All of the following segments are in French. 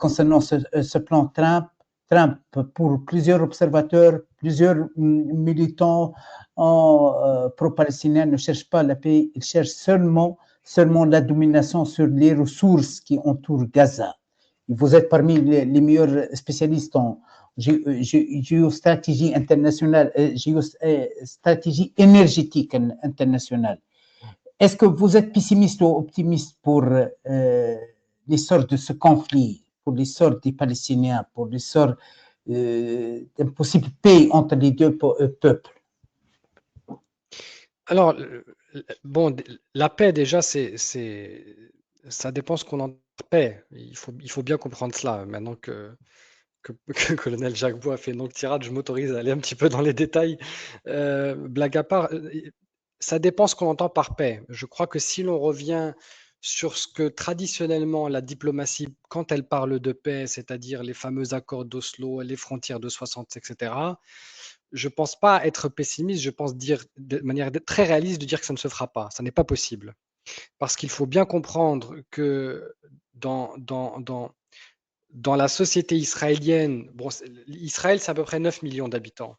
concernant ce plan Trump. Trump, pour plusieurs observateurs, plusieurs militants pro-palestiniens ne cherchent pas la paix, ils cherchent seulement la domination sur les ressources qui entourent Gaza. Vous êtes parmi les meilleurs spécialistes en géostratégie internationale, géostratégie énergétique internationale. Est-ce que vous êtes pessimiste ou optimiste pour l'essor de ce conflit, pour l'essor des Palestiniens, pour l'essor d'une possible paix entre les deux peuples? Alors, bon, la paix déjà, ça dépend ce qu'on entend par paix. Il faut bien comprendre cela. Maintenant que Colonel Jacques Bois a fait une longue tirade, je m'autorise à aller un petit peu dans les détails. Blague à part, ça dépend ce qu'on entend par paix. Je crois que si l'on revient sur ce que traditionnellement la diplomatie, quand elle parle de paix, c'est-à-dire les fameux accords d'Oslo, les frontières de 60, etc., je ne pense pas être pessimiste, je pense dire de manière très réaliste de dire que ça ne se fera pas. Ça n'est pas possible. Parce qu'il faut bien comprendre que dans la société israélienne, bon, Israël, c'est à peu près 9 millions d'habitants.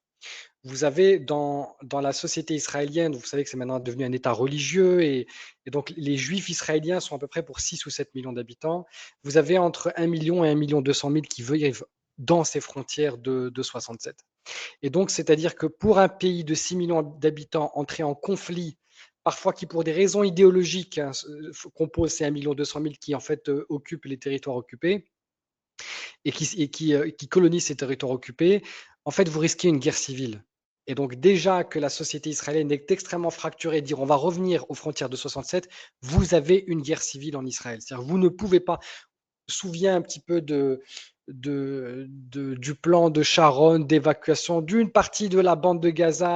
Vous avez dans la société israélienne, vous savez que c'est maintenant devenu un État religieux et donc les Juifs israéliens sont à peu près pour 6 ou 7 millions d'habitants. Vous avez entre 1 million et 1 million 200 000 qui vivent dans ces frontières de 67. Et donc, c'est-à-dire que pour un pays de 6 millions d'habitants entré en conflit, parfois qui pour des raisons idéologiques compose ces 1 million 200 000 qui en fait occupent les territoires occupés et qui colonisent ces territoires occupés, en fait, vous risquez une guerre civile. Et donc déjà que la société israélienne est extrêmement fracturée, dire on va revenir aux frontières de 67, vous avez une guerre civile en Israël. C'est-à-dire vous ne pouvez pas, souviens un petit peu du plan de Sharon d'évacuation d'une partie de la bande de Gaza